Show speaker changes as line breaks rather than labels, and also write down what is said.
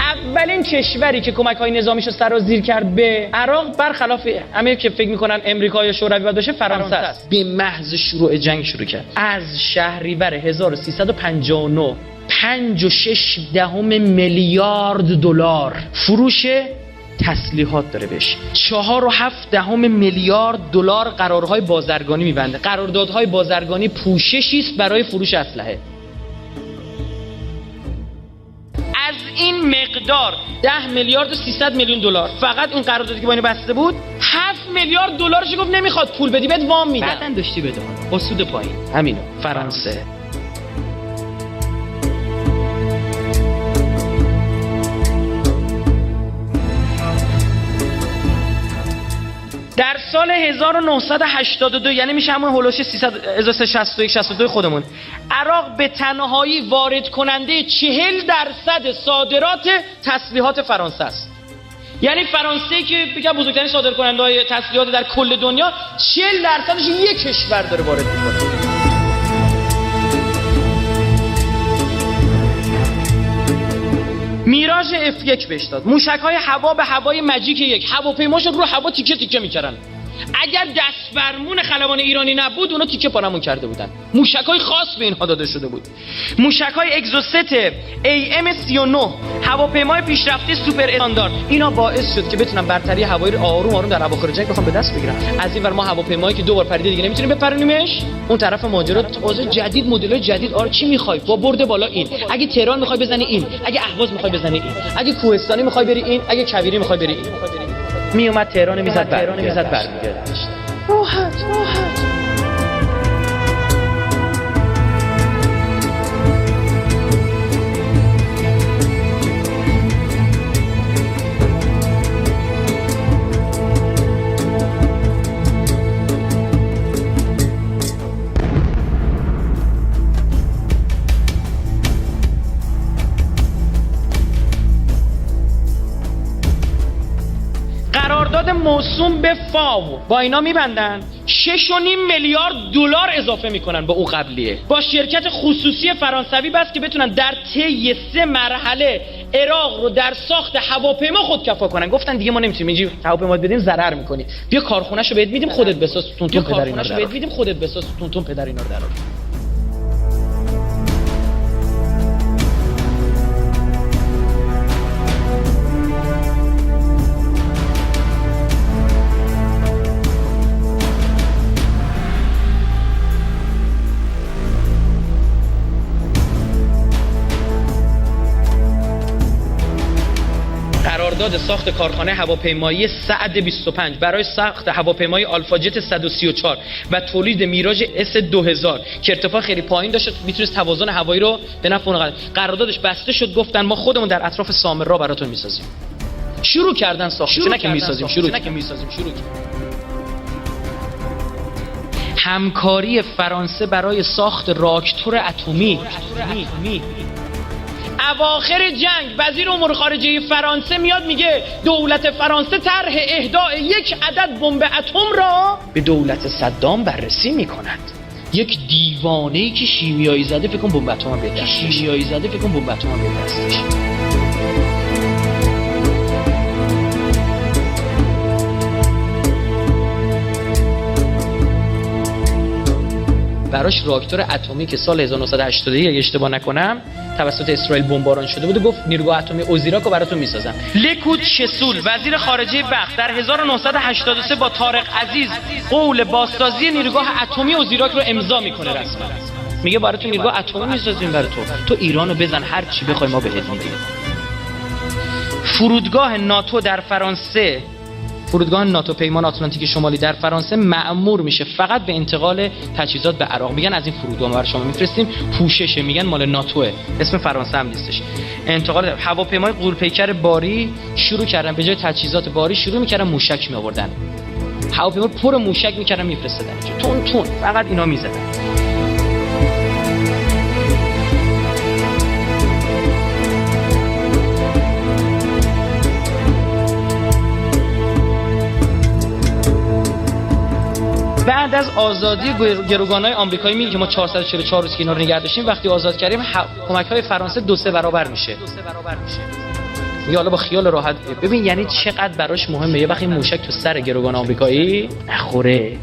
اولین کشوری که کمک‌های نظامیشو سرازیر کرد به عراق، برخلاف همه که فکر می‌کنن آمریکا یا شوروی باید باشه، فرانسه است. به محض شروع جنگ شروع کرد. از شهریور 1359 5.6 میلیارد دلار فروش تسلیحات داره بهش. 4.7 میلیارد دلار قراردادهای بازرگانی می‌بنده. قراردادهای بازرگانی پوششی است برای فروش اسلحه. از این مقدار 10 میلیارد و 300 میلیون دلار فقط این قراردادی که با اینو بسته بود، 7 میلیارد دلارش گفت نمیخواد پول بدی، بهت وام میدم. بعدن داشتی بده با سود پایین. همینو فرانسه. در سال 1982 یعنی میشه همون هولوش 361-62 خودمون، عراق به تنهایی وارد کننده 40% صادرات تسلیحات فرانسه است. یعنی فرانسه که یکی از بزرگترین صادرکننده‌های تسلیحات در کل دنیا، 40%ش یک کشور داره وارد میکنه. میراژ F1 بهش داد. موشک‌های هوا به هوای مجیک 1، هواپیماشو رو هوا تیکه تیکه می‌کردن. اگر دست فرمون خلبان ایرانی نبود اونا تیکه پارمون کرده بودن. موشک‌های خاص به اینها داده شده بود. موشک‌های اگزوست AM-39، هواپیمای پیشرفته سوپر استاندارد، اینا باعث شد که بتونن برتری هوایی رو آروم آروم در اواخر جنگ بخوام به دست بگیرن. از اینور ما هواپیمایی که 2 بار پریده دیگه نمیتونیم بپرونیمش. اون طرف ماجرا تازه جدید، مدل‌های جدید. آره چی می‌خوای؟ با برد بالا این. اگه تهران می‌خوای بزنی این، اگه اهواز می‌خوای بزنی این، اگه کوهستانی می‌خوای بری این، اگه کویری می‌خوای بری این. میومد تهران میزد برمیگرد. راحت. قرارداد موسوم به فاو با اینا میبندن، 6.5 میلیارد دلار اضافه میکنن به اون قبلیه. با شرکت خصوصی فرانسوی بس که بتونن در طی 3 مرحله عراق رو در ساخت هواپیما خودکفا کنن. گفتن دیگه ما نمیتونیم اینجوری هواپیما بدیم، ضرر میکنی، بیا کارخونه‌شو بهت میدیم، خودت بساز تون پدر اینا رو درآور. قرارداد ساخت کارخانه هواپیمایی سعد 25 برای ساخت هواپیمای آلفا جت 134 و تولید میراژ اس 2000 که ارتفاع خیلی پایین داشت، میتونست توازن هوایی رو به نفع اون قراردادش بسته شد. گفتن ما خودمون در اطراف سامرا براتون میسازیم. شروع کردن ساخت، نه که میسازیم. همکاری فرانسه برای ساخت راکتور اتمی. اواخر جنگ وزیر امور خارجه فرانسه میاد میگه دولت فرانسه طرح اهداء 1 عدد بمب اتم را به دولت صدام بررسی میکند. یک دیوانه‌ای که شیمیایی زده فکر کن بمب اتم به دستش. براش راکتور اتمی که سال 1981 اگه اشتباه نکنم توسط اسرائیل بمباران شده بود و گفت نیروگاه اتمی اوزیراک رو براتون میسازم. لیکود شسول وزیر خارجه وقت در 1983 با طارق عزیز قول بازسازی نیروگاه اتمی اوزیراک رو امضا میکنه رسما. میگه براتون نیروگاه اتمی میسازیم برای تو ایرانو بزن، هر چی بخوای ما بهت میدیم. فرودگاه ناتو در فرانسه، فرودگاه ناتو پیمان آتلانتیک شمالی در فرانسه مأمور میشه فقط به انتقال تجهیزات به عراق. میگن از این فرودگاه ما برای شما میفرستیم، پوششه، میگن مال ناتوه، اسم فرانسه هم نیستش. انتقال هواپیمای غول‌پیکر باری شروع کردن، به جای تجهیزات باری شروع میکردن موشک میآوردن. هواپیما پر موشک میکردن میفرستادن. تون فقط اینا میزدن. بعد از آزادی گروگان‌های آمریکایی میگه که ما 444 روز که اینا رو نگه داشتیم، وقتی آزاد کردیم کمک‌های فرانسه 2-3 برابر میشه. یا حالا با خیال راحت ببین یعنی چقدر براش مهمه یه وقتی موشک تو سر گروگان آمریکایی نخوره